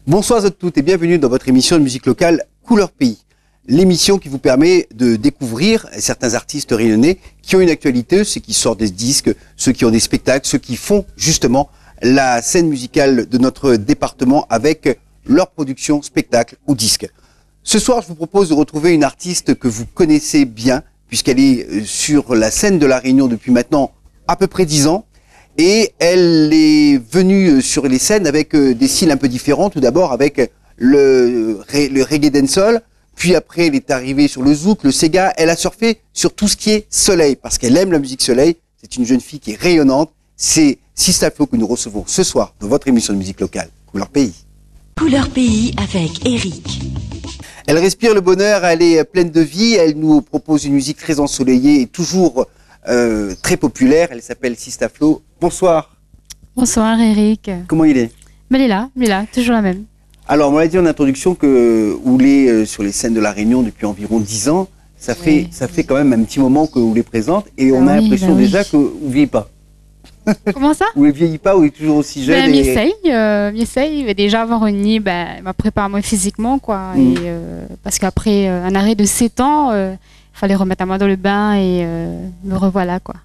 Bonsoir à toutes et bienvenue dans votre émission de musique locale Couleur Pays. L'émission qui vous permet de découvrir certains artistes rayonnés qui ont une actualité, ceux qui sortent des disques, ceux qui ont des spectacles, ceux qui font justement la scène musicale de notre département avec leur production, spectacle ou disque. Ce soir, je vous propose de retrouver une artiste que vous connaissez bien puisqu'elle est sur la scène de La Réunion depuis maintenant à peu près 10 ans. Et elle est venue sur les scènes avec des styles un peu différents. Tout d'abord avec le reggae dancehall, puis après elle est arrivée sur le zouk, le sega. Elle a surfé sur tout ce qui est soleil, parce qu'elle aime la musique soleil. C'est une jeune fille qui est rayonnante. C'est Sista Flo que nous recevons ce soir dans votre émission de musique locale, Couleur Pays. Couleur Pays avec Eric. Elle respire le bonheur, elle est pleine de vie. Elle nous propose une musique très ensoleillée et toujours très populaire. Elle s'appelle Sista Flo. Bonsoir. Bonsoir Eric. Comment il est? Mais elle est là, toujours la même. Alors, on l'a dit en introduction que vous est sur les scènes de La Réunion depuis environ 10 ans. Ça fait quand même un petit moment que vous les présente et on a l'impression déjà que vous ne vieillissez pas. Comment ça? Vous ne vieillissez pas, vous êtes toujours aussi jeune. M'essaye. Déjà avant Reni, m'a préparé moi physiquement, quoi. Et, parce qu'après un arrêt de 7 ans, il fallait remettre à moi dans le bain et me revoilà, quoi.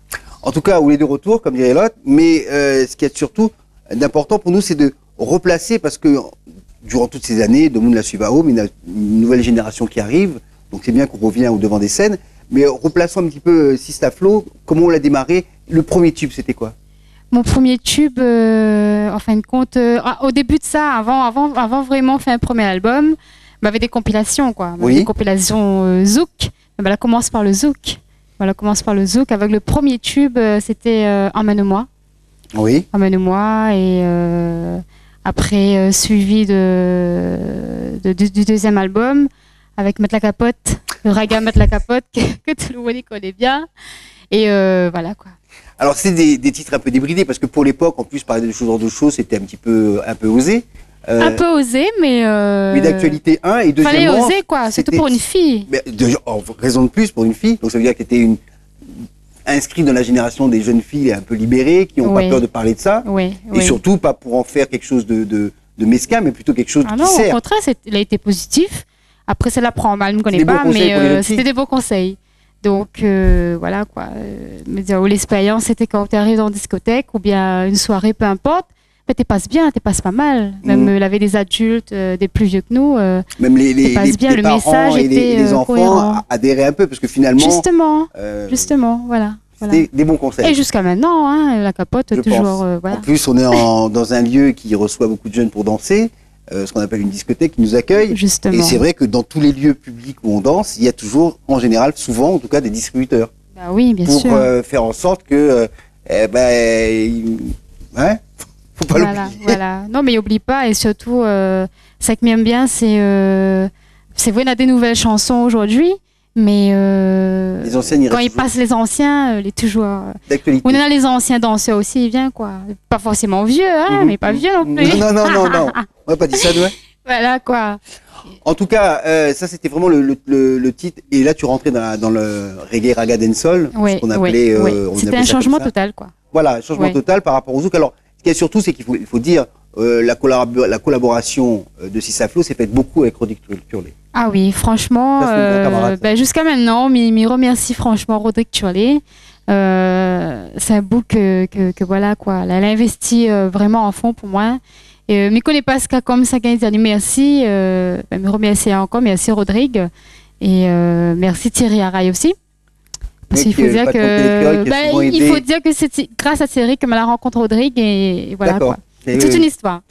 En tout cas, vous êtes de retour, comme dirait l'autre, mais ce qui est surtout d'important pour nous, c'est de replacer, parce que durant toutes ces années, de Moun la Suvao, mais une nouvelle génération qui arrive, donc c'est bien qu'on revient au devant des scènes, mais replaçons un petit peu Sista Flo, comment on l'a démarré, le premier tube, c'était quoi? Mon premier tube, en fin de compte, au début de ça, avant vraiment faire un premier album, avait des compilations, quoi. Oui. Des compilations zouk, là commence par le zouk. Voilà, commence par le zouk. Avec le premier tube, c'était Emmène-moi. Oui. Emmène-moi. Et après, suivi du deuxième album, avec Mettre la capote, le raga Mettre la capote, que tout le monde connaît bien. Et voilà, quoi. Alors, c'est des titres un peu débridés, parce que pour l'époque, en plus, parler de choses de choses, c'était un peu osé. Un peu osé, mais d'actualité, et deuxièmement... Fallait oser, quoi, surtout pour une fille. Raison de plus pour une fille, donc ça veut dire que tu étais inscrite dans la génération des jeunes filles un peu libérées, qui n'ont pas peur de parler de ça, et surtout pas pour en faire quelque chose de mesquin, mais plutôt quelque chose qui sert. Au contraire, il a été positif. Après, ça la prend mal, je ne connais pas, mais c'était des beaux conseils. Donc, voilà, quoi. L'expérience, c'était quand tu arrives dans une discothèque, ou bien une soirée, peu importe, tu passes bien, tu passes pas mal. Même il avait des adultes, des plus vieux que nous. Même les parents message et les enfants cohérent. adhéraient un peu, parce que finalement... Justement, voilà. C'était des bons conseils. Et jusqu'à maintenant, la capote, je toujours... voilà. En plus, on est dans un lieu qui reçoit beaucoup de jeunes pour danser, ce qu'on appelle une discothèque qui nous accueille. Justement. Et c'est vrai que dans tous les lieux publics où on danse, il y a toujours, en général, souvent, en tout cas, des distributeurs. Bah oui, bien sûr. Pour faire en sorte que... faut pas l'oublier. Voilà. Non, mais n'oublie pas, et surtout, ça qui m'aime bien, c'est vrai, on a des nouvelles chansons aujourd'hui, mais les anciennes, quand ils passent les anciens, les toujours... d'actualité. On a les anciens danseurs aussi, ils viennent, quoi. Pas forcément vieux, mais pas vieux non plus. Non. On n'a pas dit ça, nous. Voilà, quoi. En tout cas, ça, c'était vraiment le titre. Et là, tu rentrais dans le reggae raga dancehall, ce qu'on appelait... C'était un changement total, quoi. Voilà, un changement total par rapport au zouk. Alors, ce qu'il y a surtout, c'est qu'il faut dire, la collaboration de Sista Flo s'est faite beaucoup avec Rodrigue Turlé. Ah oui, franchement, jusqu'à maintenant, m'y remercie franchement Rodrigue Turlé. C'est un book que voilà, quoi. Elle a investi vraiment en fond pour moi. Et me connais pas ce cas comme ça, quand il dit merci, me remercier encore, merci Rodrigue. Et merci Thierry Araille aussi. Parce qu'il faut dire que c'est grâce à Thierry que m'a la rencontre Rodrigue et voilà, quoi. C'est toute une histoire.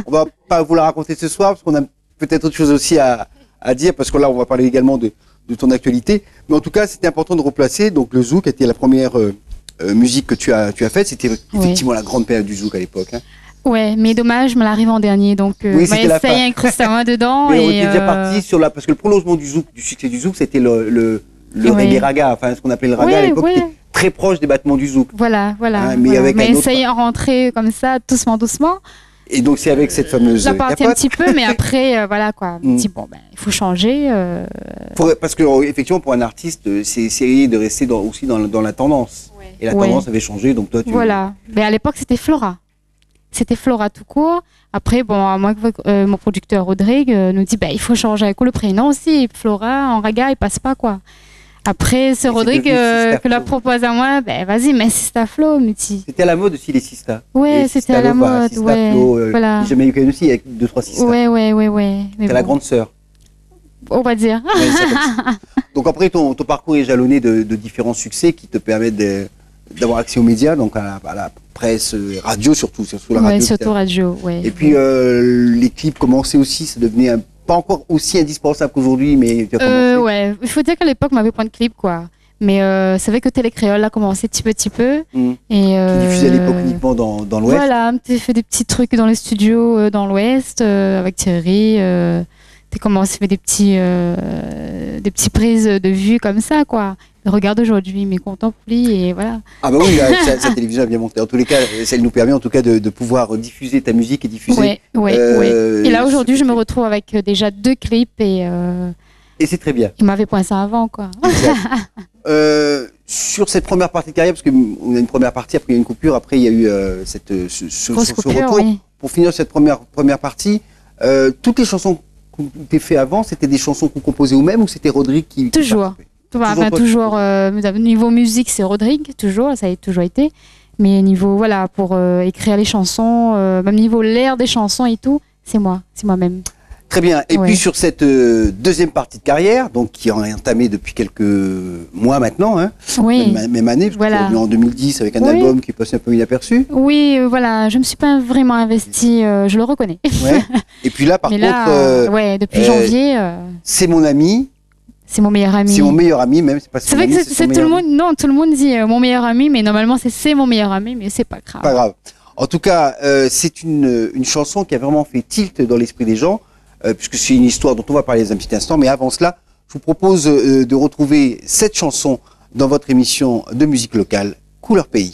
On va pas vous la raconter ce soir parce qu'on a peut-être autre chose aussi à dire, parce que là on va parler également de ton actualité. Mais en tout cas, c'était important de replacer. Donc le zouk était la première musique que tu as faite. C'était effectivement la grande période du zouk à l'époque. Ouais, mais dommage, je me l'arrive en dernier, donc essayé incrustamment dedans. Mais on était déjà parti sur parce que le prolongement du succès du zouk, c'était le reggae raga, enfin ce qu'on appelait le raga à l'époque, était très proche des battements du zouk. Voilà. Mais essayer à rentrer comme ça, doucement. Et donc c'est avec cette fameuse la partie un petit peu, mais après voilà, quoi. On dit il faut changer. Parce que effectivement pour un artiste, c'est essayer de rester aussi dans la tendance. Et la tendance avait changé, donc toi tu... Voilà. Mais à l'époque c'était Flora. c'était Flora tout court. Après, bon, moi, mon producteur Rodrigue nous dit, il faut changer un coup le prénom aussi. Flora, en raga, il passe pas, quoi. Après, c'est Rodrigue que l'a propose à moi. Vas-y, mais Sista Flo, me dit. C'était à la mode aussi, les Sista. Ouais, c'était à la mode. Sista ouais. Flo, Voilà. J'ai jamais eu qu'une aussi, avec 2-3 Sista. Ouais. C'était la grande sœur. On va dire. Ouais, donc après, ton parcours est jalonné de différents succès qui te permettent d'avoir accès aux médias, donc à la presse, radio surtout la radio. Ouais, surtout radio, ouais. Et puis les clips commençaient aussi, ça devenait pas encore aussi indispensable qu'aujourd'hui, mais tu as commencé. Ouais, il faut dire qu'à l'époque, on m'avait point de clip, quoi. Mais c'est vrai que Télé Créole a commencé petit peu. Et, qui diffusait à l'époque uniquement dans l'Ouest. Voilà, tu fait des petits trucs dans les studios dans l'Ouest avec Thierry. Tu commencé à faire des petits prises de vue comme ça, quoi. Regarde aujourd'hui, mais content pour lui, et voilà. Ah bah oui, sa télévision a bien monté. En tous les cas, ça nous permet en tout cas de pouvoir diffuser ta musique et diffuser. Ouais. Et là aujourd'hui, je me retrouve avec déjà 2 clips et c'est très bien. Il m'avait point ça avant, quoi. Sur cette première partie de carrière, parce qu'on a une première partie, après il y a une coupure, après il y a eu ce retour. Oui. Pour finir cette première partie, toutes les chansons que tu as fait avant, c'était des chansons qu'on composait vous-même ou c'était Rodrigue qui Toujours. Toujours niveau musique, c'est Rodrigue, toujours, ça a toujours été. Mais niveau, voilà, pour écrire les chansons, même niveau l'air des chansons et tout, c'est moi-même. Très bien. Et puis sur cette deuxième partie de carrière, donc qui est entamée depuis quelques mois maintenant, hein, même année, parce que tu es revenu en 2010 avec un album qui passait un peu inaperçu. Oui, voilà, je me suis pas vraiment investie, je le reconnais. Ouais. Et puis là, par contre, depuis janvier, c'est mon ami. C'est mon meilleur ami. C'est mon meilleur ami, même. C'est vrai que c'est tout le monde. Non, tout le monde dit mon meilleur ami, mais normalement c'est mon meilleur ami, mais c'est pas grave. Pas grave. En tout cas, c'est une chanson qui a vraiment fait tilt dans l'esprit des gens. Puisque c'est une histoire dont on va parler dans un petit instant. Mais avant cela, je vous propose de retrouver cette chanson dans votre émission de musique locale, Couleur Pays.